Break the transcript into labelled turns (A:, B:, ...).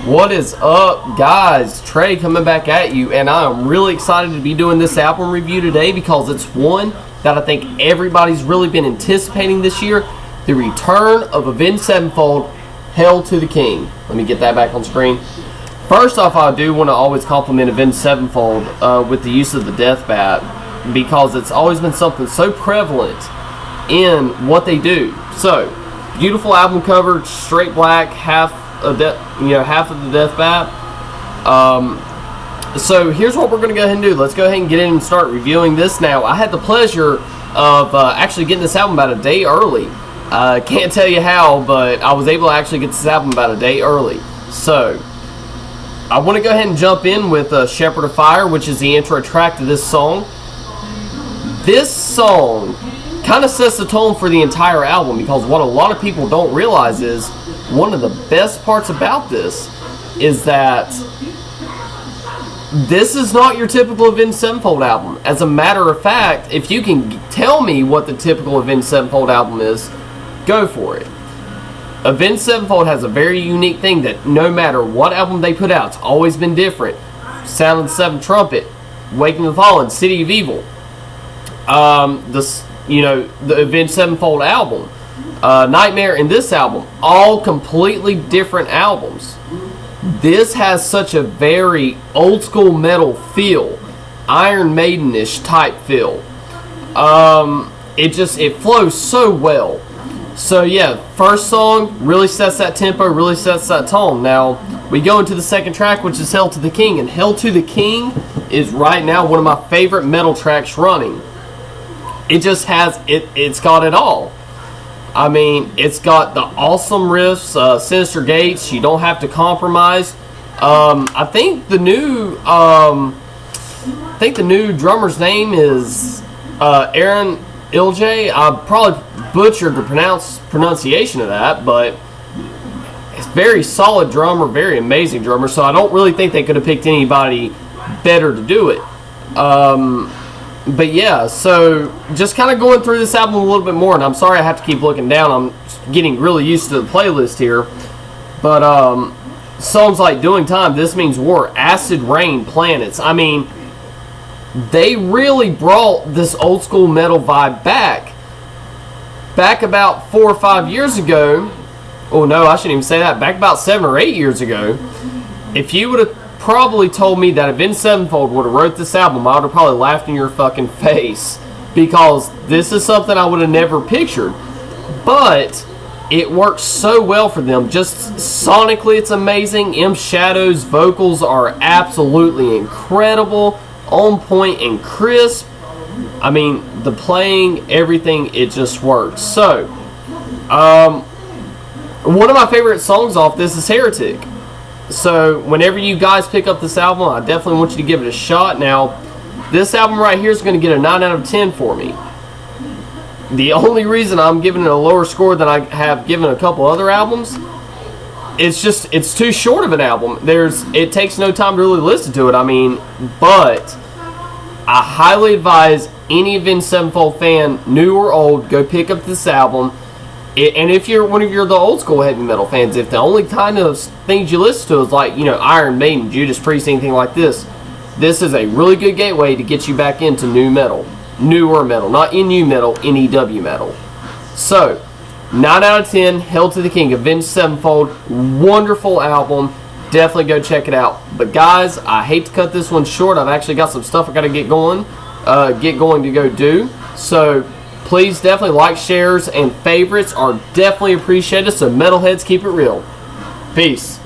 A: What is up, guys? Trey coming back at you, and I am really excited to be doing this album review today because it's one that I think everybody's really been anticipating this year. The return of Avenged Sevenfold, Hail to the King. Let me get that back on screen. First off, I do want to always compliment Avenged Sevenfold with the use of the death bat, because it's always been something so prevalent in what they do. So, beautiful album cover, straight black, half of the death bat. So here's what we're going to go ahead and do. Let's go ahead and get in and start reviewing this now. I had the pleasure of actually getting this album about a day early. Can't tell you how, but I was able to actually get this album about a day early. So I want to go ahead and jump in with Shepherd of Fire, which is the intro track to this song. This song kind of sets the tone for the entire album, because what a lot of people don't realize is one of the best parts about this is that this is not your typical Avenged Sevenfold album. As a matter of fact, if you can tell me what the typical Avenged Sevenfold album is, go for it. Avenged Sevenfold has a very unique thing that no matter what album they put out, it's always been different. Sound of the Seventh Trumpet, Waking the Fallen, City of Evil, the Avenged Sevenfold album, Nightmare, and this album, all completely different albums. This has such a very old school metal feel, Iron Maiden-ish type feel. It flows so well. So yeah, first song really sets that tempo, really sets that tone. Now we go into the second track, which is Hail to the King, and Hail to the King is right now one of my favorite metal tracks running. It just has it's got it all. I mean, it's got the awesome riffs, sinister gates. You don't have to compromise. I think the new drummer's name is Aaron Ilje. I probably butchered the pronunciation of that, but it's very solid drummer, very amazing drummer. So I don't really think they could have picked anybody better to do it. But yeah, so just kind of going through this album a little bit more, and I'm sorry I have to keep looking down. I'm getting really used to the playlist here. But songs like Doing Time, This Means War, Acid Rain, Planets. I mean, they really brought this old school metal vibe back about 4 or 5 years ago. Oh no, I shouldn't even say that. Back about 7 or 8 years ago. If you would have probably told me that Avenged Sevenfold would have wrote this album, I would have probably laughed in your fucking face, because this is something I would have never pictured. But it works so well for them. Just sonically, it's amazing. M Shadow's vocals are absolutely incredible, on point and crisp. I mean, the playing, everything, it just works. So, one of my favorite songs off this is Heretic. So, whenever you guys pick up this album, I definitely want you to give it a shot. Now, this album right here is going to get a 9 out of 10 for me. The only reason I'm giving it a lower score than I have given a couple other albums, it's too short of an album. It takes no time to really listen to it. I mean, but I highly advise any Avenged Sevenfold fan, new or old, go pick up this album. And if you're the old school heavy metal fans, if the only kind of things you listen to is like, Iron Maiden, Judas Priest, anything like this is a really good gateway to get you back into new metal. Newer metal, not NU metal, NEW metal. So, 9 out of 10, Hail to the King, Avenged Sevenfold, wonderful album. Definitely go check it out. But guys, I hate to cut this one short. I've actually got some stuff I got to get going to go do. So please definitely like, shares, and favorites are definitely appreciated. So metalheads, keep it real. Peace.